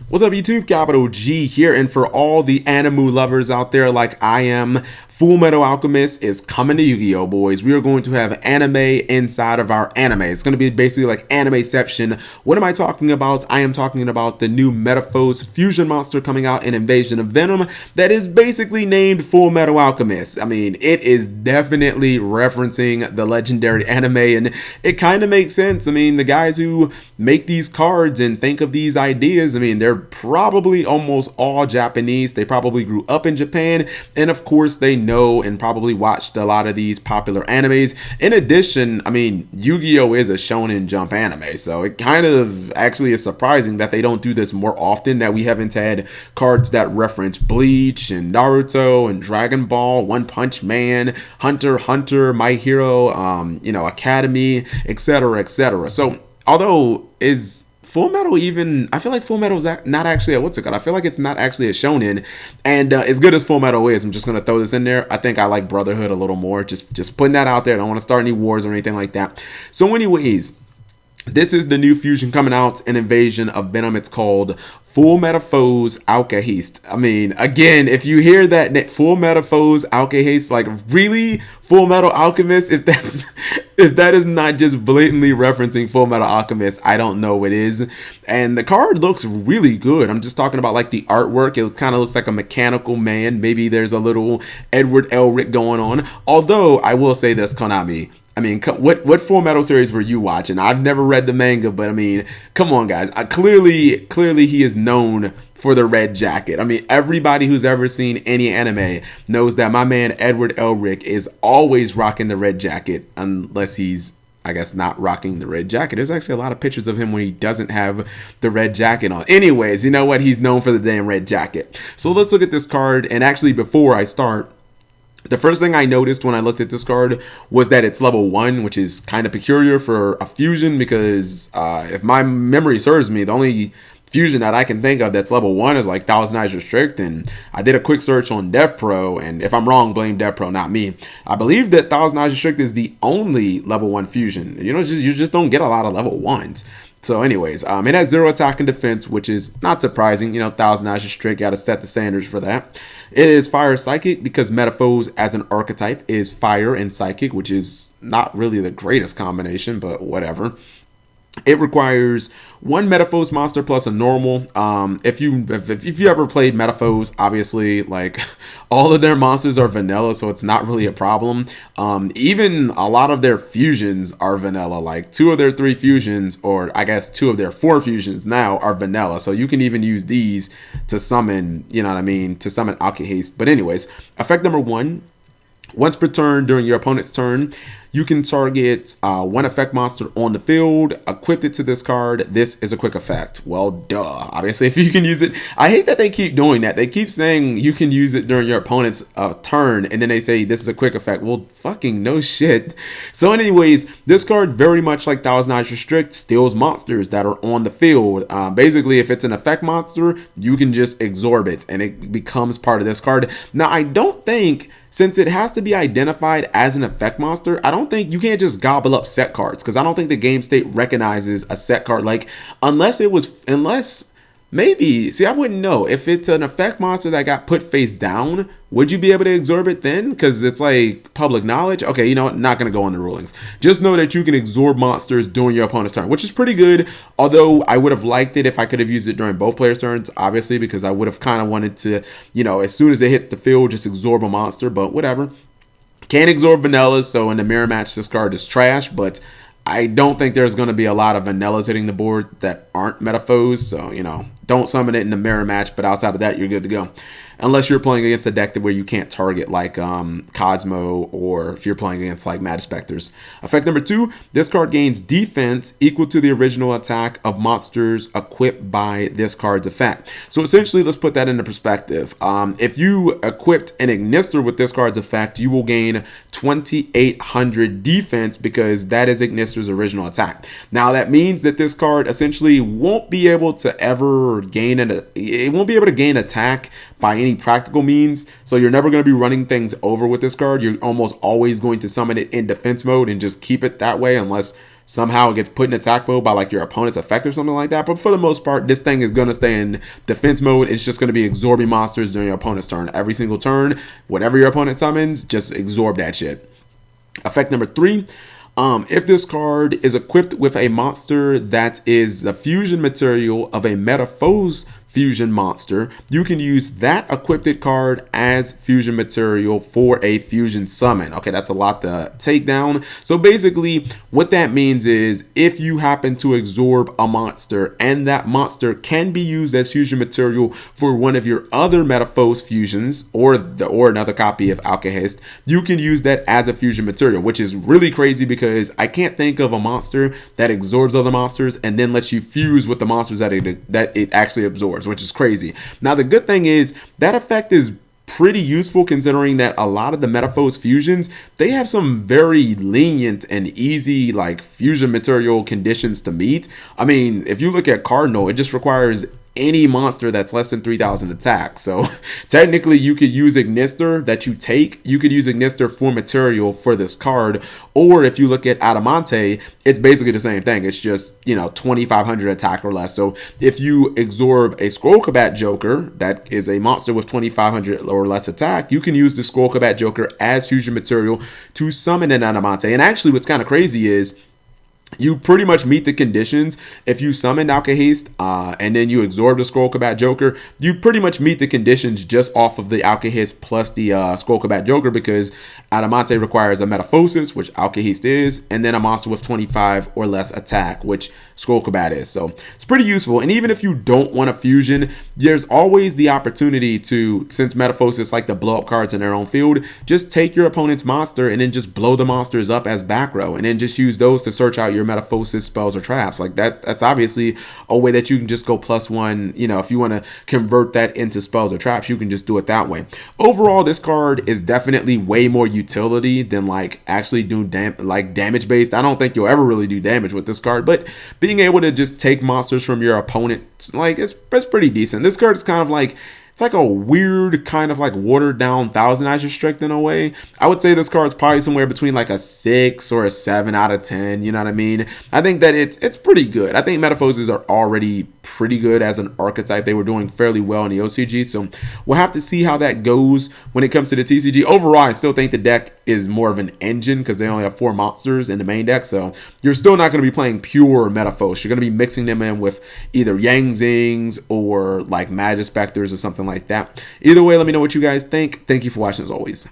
What's up YouTube, Capital G here, and for all the anime lovers out there like I am, Fullmetal Alchemist is coming to Yu-Gi-Oh! Boys. We are going to have anime inside of our anime. It's going to be basically like Animeception. What am I talking about? I am talking about the new Metaphos fusion monster coming out in Invasion of Venom that is basically named Fullmetal Alchemist. I mean, it is definitely referencing the legendary anime, and it kind of makes sense. I mean, the guys who make these cards and think of these ideas, I mean, they're probably almost all Japanese. They probably grew up in Japan, and of course they know and probably watched a lot of these popular animes. In addition, I mean, Yu-Gi-Oh! Is a Shonen Jump anime, so it kind of actually is surprising that they don't do this more often, that we haven't had cards that reference Bleach and Naruto and Dragon Ball, One Punch Man, Hunter x Hunter, My Hero, Academy, etc., etc. So although is Fullmetal even, I feel like Fullmetal's not actually a, what's it called? I feel like it's not actually a shonen, and as good as Fullmetal is, I'm just gonna throw this in there. I think I like Brotherhood a little more. Just putting that out there. I don't want to start any wars or anything like that. So anyways, this is the new fusion coming out in Invasion of Venom. It's called Fullmetalfoes Alkahest. I mean, again, if you hear that Fullmetalfoes Alkahest, like really Fullmetal Alchemist, if that is not just blatantly referencing Fullmetal Alchemist, I don't know what is. And the card looks really good. I'm just talking about like the artwork. It kind of looks like a mechanical man. Maybe there's a little Edward Elric going on. Although I will say this, Konami, I mean, what Fullmetal series were you watching? I've never read the manga, but I mean, come on, guys. Clearly he is known for the red jacket. I mean, everybody who's ever seen any anime knows that my man Edward Elric is always rocking the red jacket, unless he's, I guess, not rocking the red jacket. There's actually a lot of pictures of him when he doesn't have the red jacket on. Anyways, you know what? He's known for the damn red jacket. So let's look at this card. And actually, before I start, the first thing I noticed when I looked at this card was that it's level 1, which is kind of peculiar for a fusion, because if my memory serves me, the only fusion that I can think of that's level 1 is like Thousand Eyes Restrict, and I did a quick search on Devpro, and if I'm wrong, blame Devpro, not me. I believe that Thousand Eyes Restrict is the only level 1 fusion. You know, you just don't get a lot of level 1s. So anyways, it has 0 attack and defense, which is not surprising. You know, Thousand Eyes Restrict, got to set the standards for that. It is fire psychic because Metaphos as an archetype is fire and psychic, which is not really the greatest combination, but whatever. It requires 1 Metaphos monster plus a normal. If you ever played Metaphos, obviously, like, all of their monsters are vanilla, so it's not really a problem. Even a lot of their fusions are vanilla. Like 2 of their 3 fusions, or I guess 2 of their 4 fusions now, are vanilla. So you can even use these to summon, you know what I mean, to summon Alkahest. But anyways, effect number 1. Once per turn during your opponent's turn, you can target 1 effect monster on the field, equip it to this card. This is a quick effect. Well, duh. Obviously, if you can use it. I hate that they keep doing that. They keep saying you can use it during your opponent's turn, and then they say this is a quick effect. Well, fucking no shit. So anyways, this card, very much like Thousand Eyes Restrict, steals monsters that are on the field. Basically, if it's an effect monster, you can just absorb it, and it becomes part of this card. Now, I don't think, since it has to be identified as an effect monster, I don't think you can't just gobble up set cards, because I don't think the game state recognizes a set card. Like, unless maybe, see, I wouldn't know. If it's an effect monster that got put face down, would you be able to absorb it then? Because it's like public knowledge. Okay, you know what? Not going to go on the rulings. Just know that you can absorb monsters during your opponent's turn, which is pretty good. Although I would have liked it if I could have used it during both players' turns, obviously, because I would have kind of wanted to, you know, as soon as it hits the field, just absorb a monster, but whatever. Can't absorb vanillas, so in the mirror match, this card is trash, but I don't think there's going to be a lot of vanillas hitting the board that aren't Metaphos, so, you know, don't summon it in the mirror match, but outside of that, you're good to go. Unless you're playing against a deck where you can't target, like Cosmo, or if you're playing against like Mad Specters. Effect number 2, this card gains defense equal to the original attack of monsters equipped by this card's effect. So essentially, let's put that into perspective. If you equipped an Ignister with this card's effect, you will gain 2,800 defense, because that is Ignister's original attack. Now that means that this card essentially won't be able to ever gain attack by any practical means. So you're never going to be running things over with this card. You're almost always going to summon it in defense mode and just keep it that way, unless somehow it gets put in attack mode by like your opponent's effect or something like that. But for the most part, this thing is going to stay in defense mode. It's just going to be absorbing monsters during your opponent's turn. Every single turn, whatever your opponent summons, just absorb that shit. Effect number 3. If this card is equipped with a monster that is the fusion material of a MegaCapitalG fusion monster, you can use that equipped card as fusion material for a fusion summon. Okay, that's a lot to take down. So basically what that means is if you happen to absorb a monster and that monster can be used as fusion material for one of your other MegaCapitalG fusions or another copy of Alkahest, you can use that as a fusion material, which is really crazy because I can't think of a monster that absorbs other monsters and then lets you fuse with the monsters that it actually absorbs, which is crazy. Now, the good thing is that effect is pretty useful considering that a lot of the MegaCapitalG fusions, they have some very lenient and easy like fusion material conditions to meet. I mean, if you look at Cardinal, it just requires any monster that's less than 3,000 attack. So technically you could use Ignister that you take. You could use Ignister for material for this card. Or if you look at Adamante, it's basically the same thing. It's just, 2,500 attack or less. So if you absorb a Skullcombat Joker, that is a monster with 2,500 or less attack, you can use the Skullcombat Joker as fusion material to summon an Adamante. And actually what's kind of crazy is you pretty much meet the conditions. If you summon Alkahest and then you absorb the Skullcombat Joker, you pretty much meet the conditions just off of the Alkahest plus the Skullcombat Joker, because Adamante requires a Metamorphosis, which Alkahest is, and then a monster with 25 or less attack, which Skullcombat is. So it's pretty useful. And even if you don't want a fusion, there's always the opportunity to, since Metamorphosis like to blow up cards in their own field, just take your opponent's monster and then just blow the monsters up as back row, and then just use those to search out your Metamorphosis spells or traps. Like that's obviously a way that you can just go +1. If you want to convert that into spells or traps, you can just do it that way. Overall, this card is definitely way more utility than like actually doing damage based. I don't think you'll ever really do damage with this card, but being able to just take monsters from your opponent, like it's pretty decent. This card is kind of like, it's like a weird kind of like watered down Thousand Eyes Restrict in a way. I would say this card's probably somewhere between like a 6 or a 7 out of 10. You know what I mean? I think that it's pretty good. I think Metamorphoses are already pretty good as an archetype. They were doing fairly well in the OCG, so we'll have to see how that goes when it comes to the TCG. Overall, I still think the deck is more of an engine because they only have 4 monsters in the main deck, so you're still not going to be playing pure Metamorphoses. You're going to be mixing them in with either Yang Zings or like Magic Specters or something like that. Either way, let me know what you guys think. Thank you for watching as always.